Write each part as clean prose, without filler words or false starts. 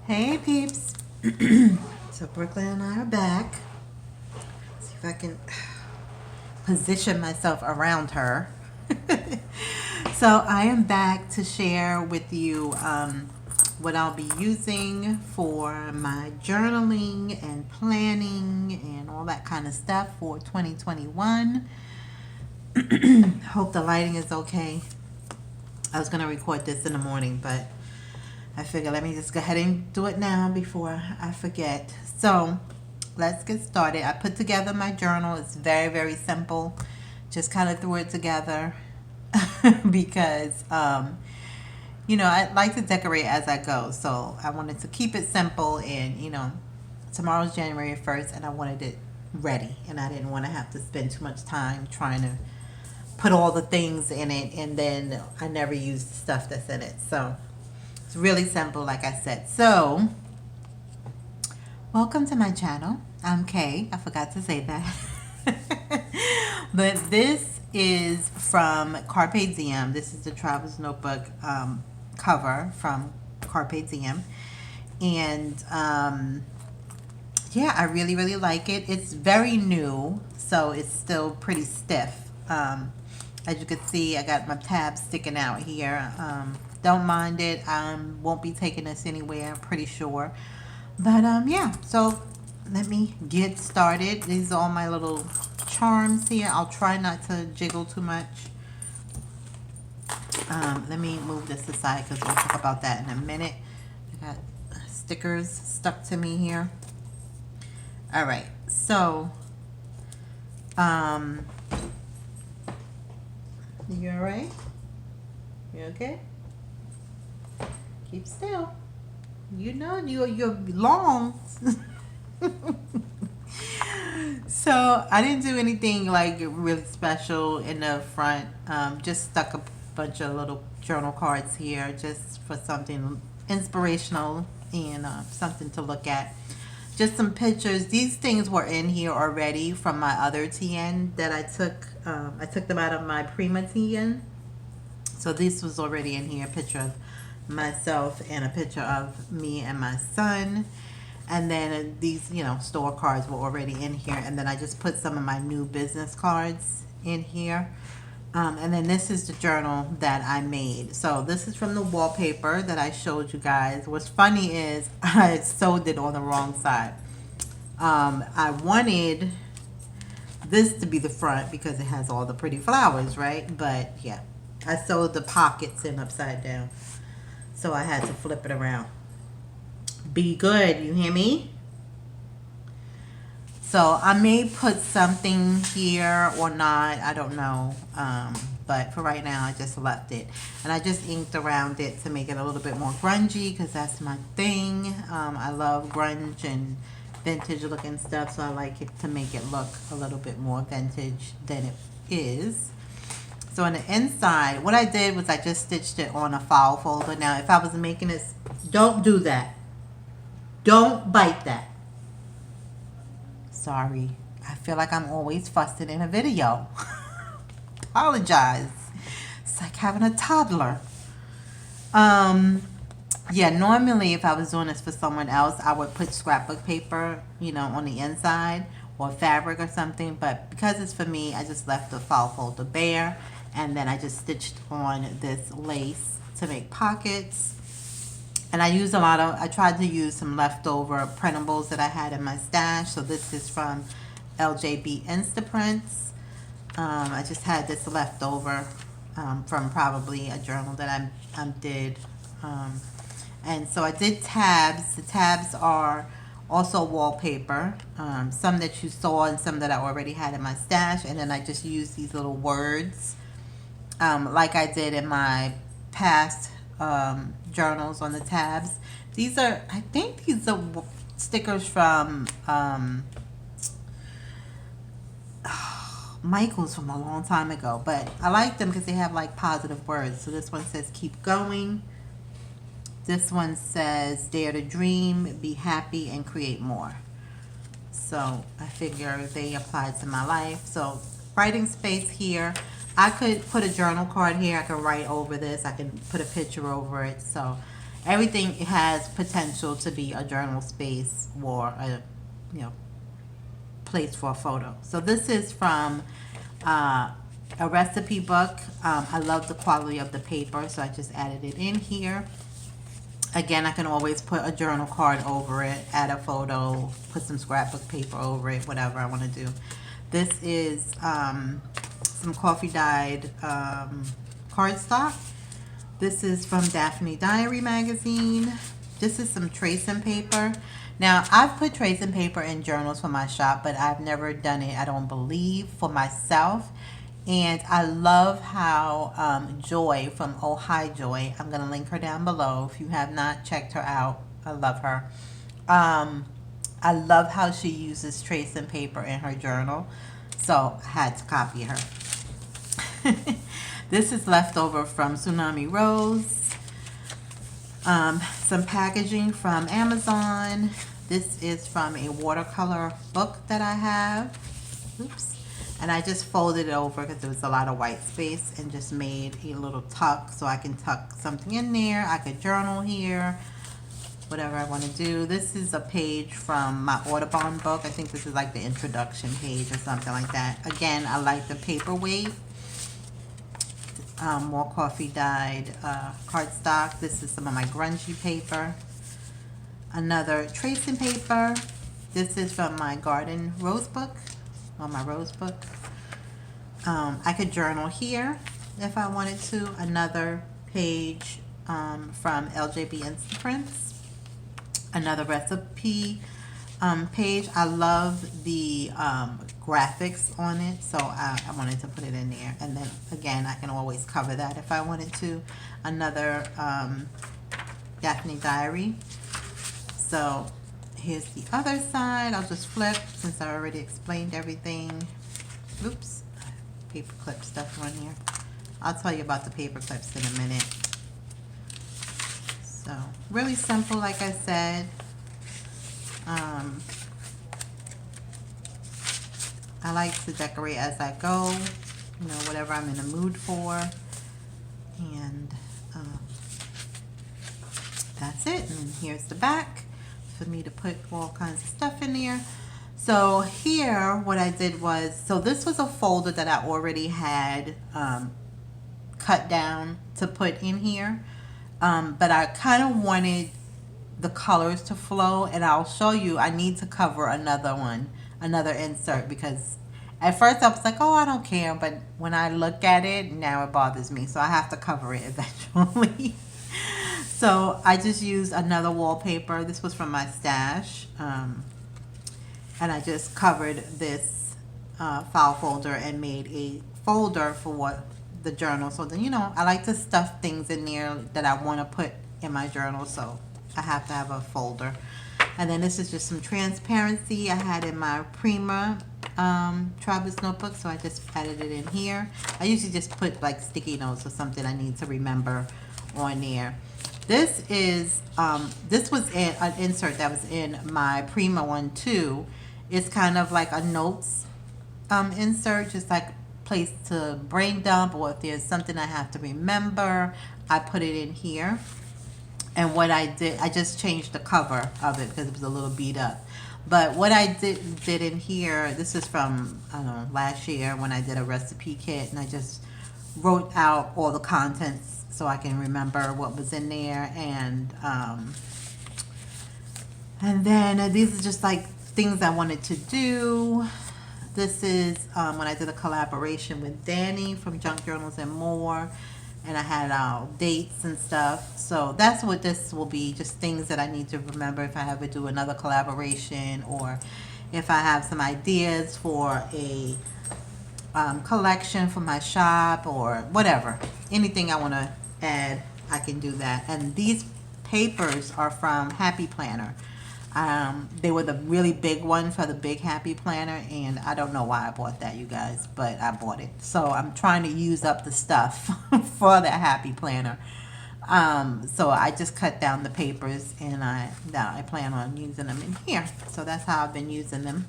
Hey peeps. So Brooklyn and I are back. See if I can position myself around her. So I am back to share with you what I'll be using for my journaling and planning and all that kind of stuff for 2021. Hope the lighting is okay. I was going to record this in the morning, but I figured let me just go ahead and do it now before I forget. So let's get started. I put together my journal. It's very, very simple. Just kind of threw it together because, I like to decorate as I go. So I wanted to keep it simple and, tomorrow's January 1st and I wanted it ready. And I didn't want to have to spend too much time trying to put all the things in it and then I never use the stuff that's in it. So it's really simple, like I said. So, welcome to my channel. I'm Kay. I forgot to say that. But this is from Carpe Diem. This is the Travel's Notebook cover from Carpe Diem. And yeah, I really, really like it. It's very new, so it's still pretty stiff. As you can see, I got my tabs sticking out here. Don't mind it. Won't be taking this anywhere, I'm pretty sure. But yeah, so let me get started. These are all my little charms here. I'll try not to jiggle too much. Let me move this aside because we'll talk about that in a minute. I got stickers stuck to me here. All right, so you all right? You okay? Keep still. You know you're long. So I didn't do anything like really special in the front. Just stuck a bunch of little journal cards here just for something inspirational and something to look at. Just some pictures. These things were in here already from my other TN that I took. I took them out of my Prima TN. So this was already in here. A picture of myself and a picture of me and my son. And then these, store cards were already in here. And then I just put some of my new business cards in here. And then this is the journal that I made. So this is from the wallpaper that I showed you guys. What's funny is I sewed it on the wrong side. I wanted this to be the front because it has all the pretty flowers, right? But yeah, I sewed the pockets in upside down. So I had to flip it around. Be good, you hear me? So I may put something here or not, I don't know. But for right now, I just left it. And I just inked around it to make it a little bit more grungy because that's my thing. I love grunge and vintage looking stuff, so I like it to make it look a little bit more vintage than it is. So on the inside, what I did was I just stitched it on a file folder. Now, if I was making this, don't do that. Don't bite that. Sorry. I feel like I'm always fussing in a video. Apologize. It's like having a toddler. Yeah, normally if I was doing this for someone else, I would put scrapbook paper, on the inside or fabric or something. But because it's for me, I just left the file folder bare. And then I just stitched on this lace to make pockets. And I tried to use some leftover printables that I had in my stash. So this is from LJB Instaprints. I just had this left over from probably a journal that I did. And so I did tabs. The tabs are also wallpaper. Some that you saw and some that I already had in my stash. And then I just used these little words like I did in my past journals on the tabs. I think these are stickers from Michael's from a long time ago, but I like them because they have like positive words. So this one says keep going. This one says dare to dream, be happy, and create more. So I figure they apply to my life. So writing space here. I could put a journal card here. I could write over this. I can put a picture over it. So everything has potential to be a journal space or a, you know, place for a photo. So this is from a recipe book. I love the quality of the paper, so I just added it in here. Again, I can always put a journal card over it, add a photo, put some scrapbook paper over it, whatever I want to do. This is some coffee dyed cardstock. This is from Daphne Diary magazine. This is some tracing paper. Now, I've put tracing paper in journals for my shop, but I've never done it, I don't believe, for myself. And I love how Joy from Oh Hi Joy, I'm going to link her down below if you have not checked her out. I love her. I love how she uses tracing paper in her journal, so I had to copy her. This is leftover from Tsunami Rose. Some packaging from Amazon. This is from a watercolor book that I have. Oops. And I just folded it over because there was a lot of white space and just made a little tuck so I can tuck something in there. I could journal here, whatever I want to do. This is a page from my Audubon book. I think this is like the introduction page or something like that. Again, I like the paperweight. More coffee dyed cardstock. This is some of my grungy paper. Another tracing paper. This is from my garden rose book, or my rose book. I could journal here if I wanted to. Another page from LJB Instaprints. Another recipe page. I love the graphics on it, so I wanted to put it in there. And then again, I can always cover that if I wanted to. Another Daphne Diary. So here's the other side. I'll just flip since I already explained everything. Oops, paper clip stuff on here. I'll tell you about the paper clips in a minute. So really simple, like I said. I like to decorate as I go, you know, whatever I'm in the mood for. And that's it. And here's the back for me to put all kinds of stuff in there. So here, what I did was, so this was a folder that I already had cut down to put in here. But I kind of wanted the colors to flow, and I'll show you. I need to cover another one, another insert, because at first I was like, oh, I don't care, but when I look at it, now it bothers me, so I have to cover it eventually. So I just used another wallpaper. This was from my stash, and I just covered this file folder and made a folder for what the journal. So then, you know, I like to stuff things in there that I want to put in my journal, so I have to have a folder. And then this is just some transparency I had in my Prima Travis notebook, so I just added it in here. I usually just put like sticky notes or something I need to remember on there. This is this was an insert that was in my Prima one too. It's kind of like a notes insert, just like place to brain dump, or if there's something I have to remember, I put it in here. And what I did, I just changed the cover of it because it was a little beat up. But what I did in here, this is from, I don't know, last year when I did a recipe kit, and I just wrote out all the contents so I can remember what was in there. And then these are just like things I wanted to do. This is when I did a collaboration with Danny from Junk Journals and More. And I had dates and stuff. So that's what this will be, just things that I need to remember if I ever do another collaboration, or if I have some ideas for a collection for my shop, or whatever. Anything I want to add, I can do that. And these papers are from Happy Planner. They were the really big one for the big Happy Planner, and I don't know why I bought that, you guys, but I bought it. So I'm trying to use up the stuff for the Happy Planner. So I just cut down the papers, and I plan on using them in here. So that's how I've been using them.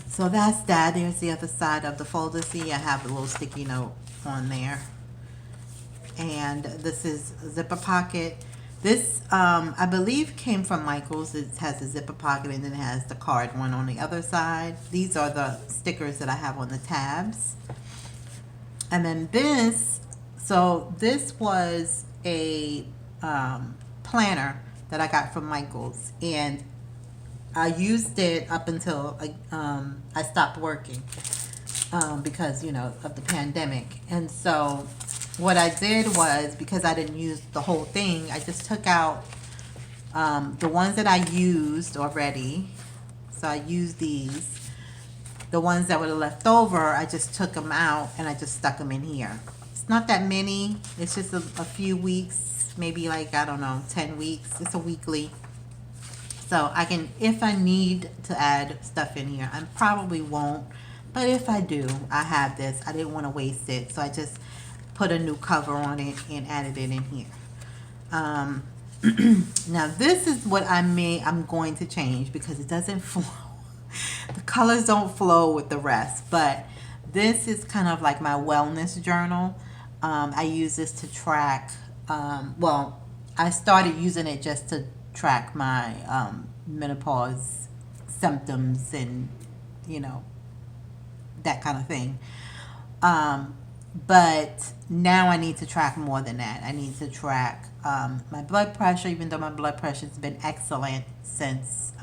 So that's that. There's the other side of the folder. See, I have a little sticky note on there. And this is a zipper pocket. This, I believe, came from Michael's. It has a zipper pocket and then it has the card one on the other side. These are the stickers that I have on the tabs. And then this, so this was a planner that I got from Michael's, and I used it up until I stopped working because, you know, of the pandemic. And so what I did was, because I didn't use the whole thing, I just took out the ones that I used already. So I used these. The ones that were left over, I just took them out and I just stuck them in here. It's not that many. It's just a few weeks, maybe like, I don't know, 10 weeks. It's a weekly. So I can, if I need to add stuff in here, I probably won't. But if I do, I have this. I didn't want to waste it. So I just put a new cover on it and added it in here. Now this is what I'm going to change because it doesn't flow. The colors don't flow with the rest, but this is kind of like my wellness journal. I use this to track, well, I started using it just to track my menopause symptoms and, you know, that kind of thing. But now I need to track more than that. I need to track my blood pressure, even though my blood pressure has been excellent since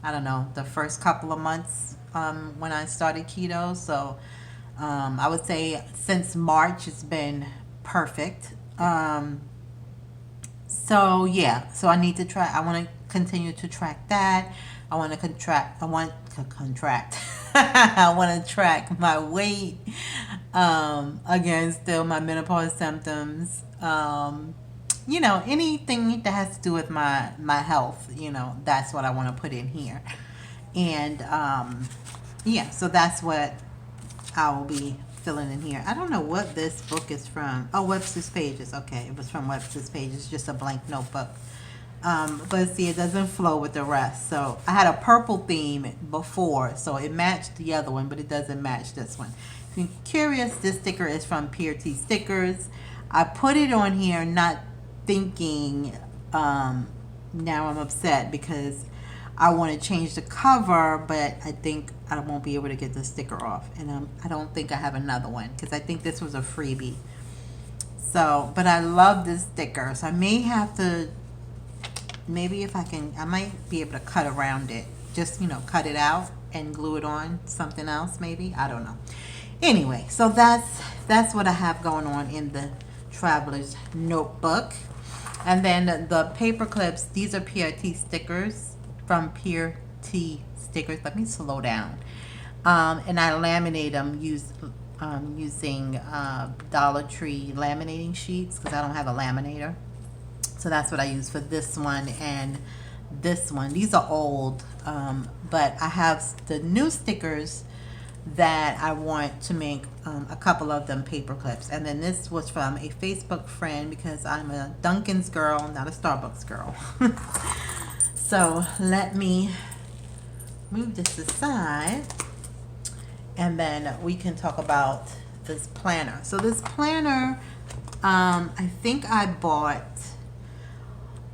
I don't know, the first couple of months when I started keto. So I would say since March it's been perfect. So yeah, so I need to track. I want to continue to track that. I want to contract. I want to contract. I want to track my weight. Again, still my menopause symptoms. You know, anything that has to do with my health, you know, that's what I want to put in here. And yeah, so that's what I will be filling in here. I don't know what this book is from. Oh, Webster's Pages. Okay, it was from Webster's Pages, just a blank notebook. But see, it doesn't flow with the rest. So I had a purple theme before, so it matched the other one, but it doesn't match this one. If you're curious, this sticker is from Pure T Stickers. I put it on here not thinking, now I'm upset because I want to change the cover, but I think I won't be able to get the sticker off, and I don't think I have another one because I think this was a freebie. So, but I love this sticker, so I may have to, maybe if I can, I might be able to cut around it, just, you know, cut it out and glue it on something else, maybe, I don't know. Anyway, so that's what I have going on in the traveler's notebook. And then the paper clips, these are PRT stickers from Pure T Stickers. Let me slow down. And I laminate them using Dollar Tree laminating sheets because I don't have a laminator. So that's what I use for this one and this one. These are old, but I have the new stickers that I want to make a couple of them paper clips. And then this was from a Facebook friend because I'm a Dunkin's girl, not a Starbucks girl. So let me move this aside and then we can talk about this planner. So this planner, I think I bought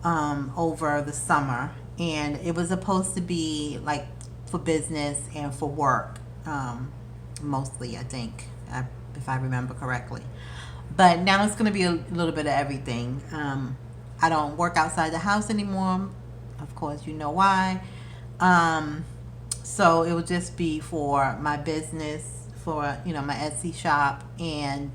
over the summer, and it was supposed to be like for business and for work. Mostly, I think, if I remember correctly. But now it's going to be a little bit of everything. I don't work outside the house anymore. Of course, you know why. So it will just be for my business, for, you know, my Etsy shop, and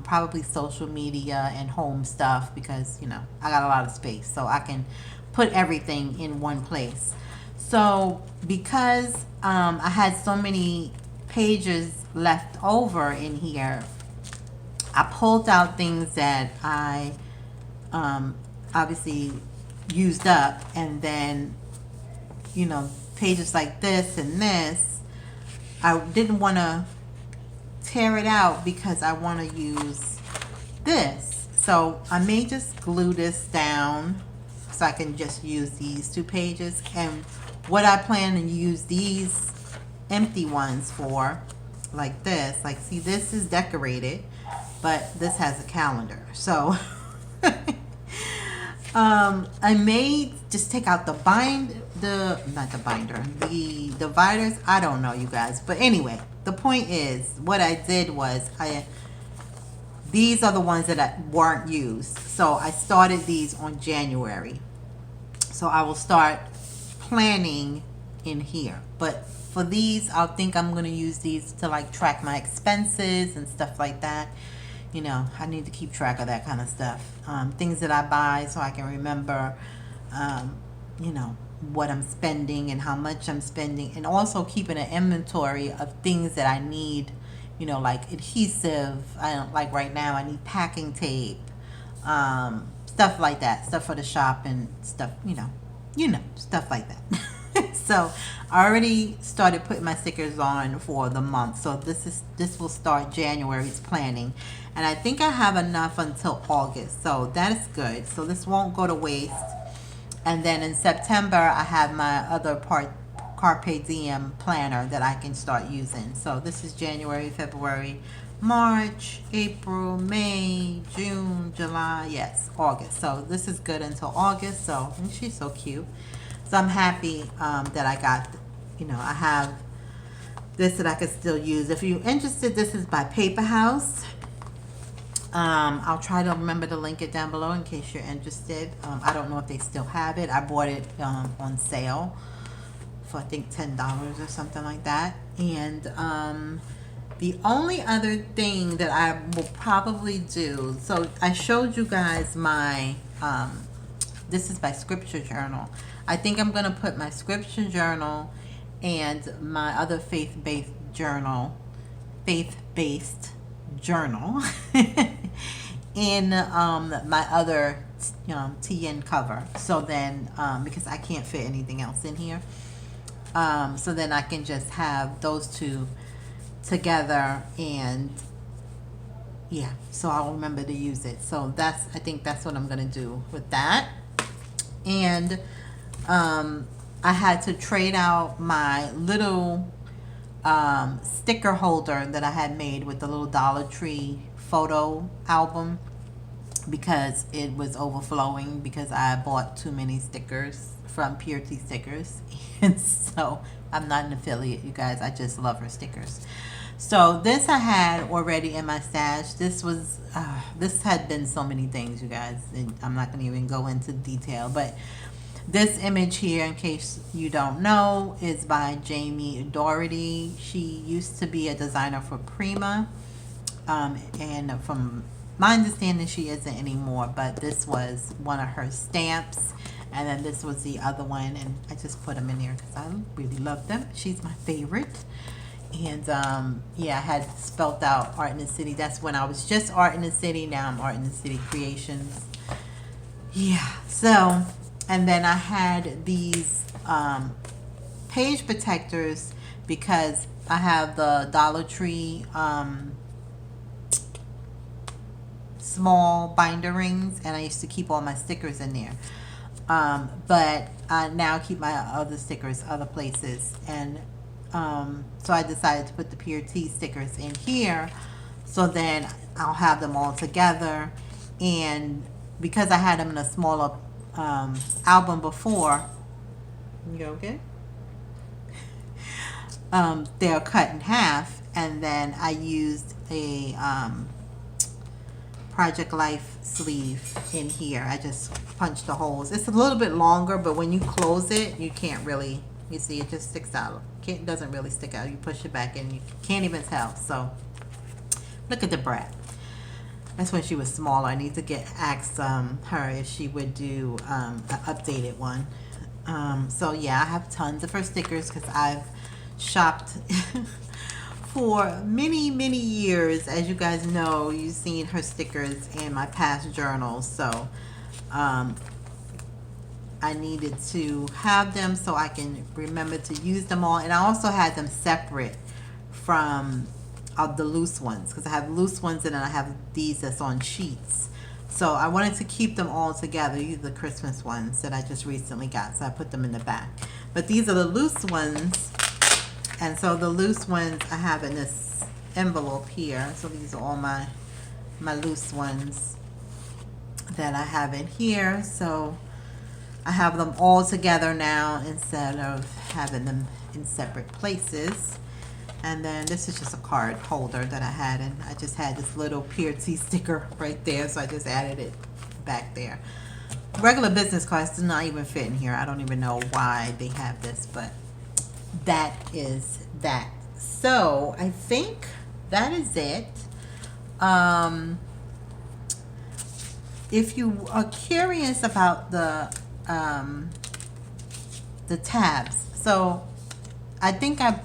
probably social media and home stuff because, you know, I got a lot of space. So I can put everything in one place. So because I had so many pages left over in here, I pulled out things that I obviously used up, and then, you know, pages like this and this, I didn't want to tear it out because I want to use this. So I may just glue this down so I can just use these two pages. And what I plan to use these empty ones for, like this, like, see, this is decorated, but this has a calendar. So I may just take out not the binder, the dividers. I don't know, you guys. But anyway, the point is, what I did was these are the ones that weren't used. So I started these on January. So I will start planning in here. But for these, I think I'm going to use these to like track my expenses and stuff like that. You know, I need to keep track of that kind of stuff. Things that I buy so I can remember, you know, what I'm spending and how much I'm spending. And also keeping an inventory of things that I need, you know, like adhesive. I don't like right now, I need packing tape, stuff like that. Stuff for the shop and stuff, you know, stuff like that. So I already started putting my stickers on for the month. So this will start January's planning. And I think I have enough until August. So that is good. So this won't go to waste. And then in September, I have my other Carpe Diem planner that I can start using. So this is January, February, March, April, May, June, July, yes, August. So this is good until August. So, and she's so cute. So I'm happy that I got, I have this that I could still use. If you're interested, this is by Paper House. I'll try to remember to link it down below in case you're interested. I don't know if they still have it. I bought it on sale for I think $10 or something like that. And the only other thing that I will probably do, so I showed you guys my, this is by Scripture Journal. I think I'm going to put my Scripture Journal and my other faith-based journal in my other TN cover. So then, because I can't fit anything else in here, so then I can just have those two together, and yeah, so I'll remember to use it. So I think that's what I'm gonna do with that. And I had to trade out my little sticker holder that I had made with the little Dollar Tree photo album because it was overflowing because I bought too many stickers from Pure Tea Stickers. And so I'm not an affiliate, you guys. I just love her stickers. So this I had already in my stash. This had been so many things, you guys. And I'm not going to even go into detail, but this image here, in case you don't know, is by Jamie Doherty. She used to be a designer for Prima. And from my understanding, she isn't anymore. But this was one of her stamps. And then this was the other one. And I just put them in there because I really love them. She's my favorite. And yeah, I had spelt out Art in the City. That's when I was just Art in the City. Now I'm Art in the City Creations. Yeah, so... And then I had these page protectors because I have the Dollar Tree small binder rings, and I used to keep all my stickers in there. But I now keep my other stickers other places. And so I decided to put the Pure Tea stickers in here. So then I'll have them all together. And because I had them in a smaller album before, you okay? They're cut in half, and then I used a Project Life sleeve in here. I just punched the holes. It's a little bit longer, but when you close it, you can't really, you see, it just sticks out. It doesn't really stick out. You push it back and you can't even tell. So look at the brat. That's when she was smaller. I need to ask her if she would do an updated one. So yeah, I have tons of her stickers because I've shopped for many, many years. As you guys know, you've seen her stickers in my past journals. So I needed to have them so I can remember to use them all. And I also had them separate from the loose ones, because I have loose ones and then I have these that's on sheets. So I wanted to keep them all together. These are the Christmas ones that I just recently got, so I put them in the back. But these are the loose ones, and so the loose ones I have in this envelope here. So these are all my loose ones that I have in here. So I have them all together now instead of having them in separate places. And then this is just a card holder that I had, and I just had this little PRT sticker right there, so I just added it back there. Regular business cards do not even fit in here. I don't even know why they have this, but that is that. So I think that is it. If you are curious about the tabs, so I think I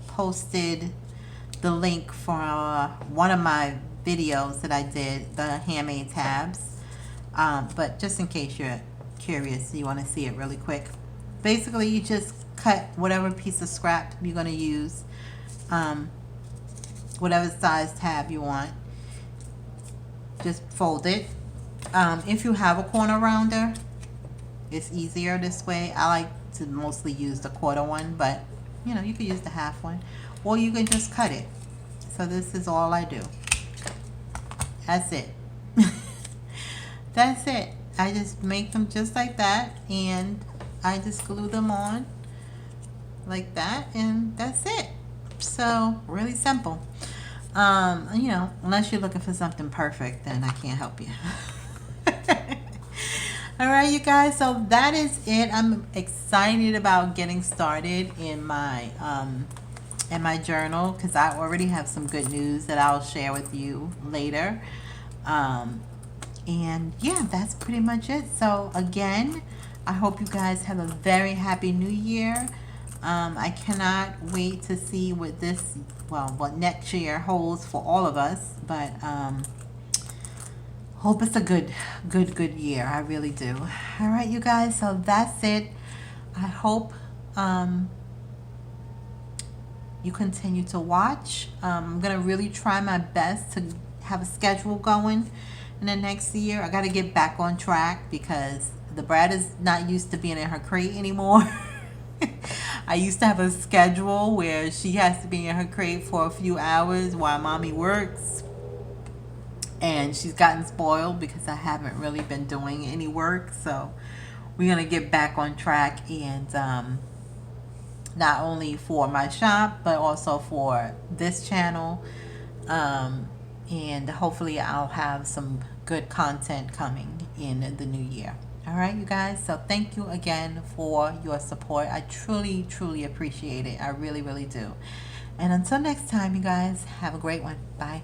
posted the link for one of my videos that I did, the handmade tabs. But just in case you're curious, you want to see it really quick. Basically, you just cut whatever piece of scrap you're going to use, whatever size tab you want. Just fold it. If you have a corner rounder, it's easier this way. I like to mostly use the quarter one, but you know, you could use the half one, or you can just cut it. So this is all I do. That's it. That's it. I just make them just like that, and I just glue them on like that, and that's it. So really simple. You know, unless you're looking for something perfect, then I can't help you. All right, you guys, so that is it. I'm excited about getting started in my journal, because I already have some good news that I'll share with you later. And yeah, that's pretty much it. So again, I hope you guys have a very happy new year. I cannot wait to see what what next year holds for all of us, but hope it's a good year. I really do. All right, you guys, so that's it. I hope you continue to watch. I'm gonna really try my best to have a schedule going in the next year. I got to get back on track because the brat is not used to being in her crate anymore. I used to have a schedule where she has to be in her crate for a few hours while mommy works, and she's gotten spoiled because I haven't really been doing any work. So we're gonna get back on track, and not only for my shop but also for this channel, and hopefully I'll have some good content coming in the new year. All right, you guys, so thank you again for your support. I truly appreciate it. I really do. And until next time, you guys, have a great one. Bye.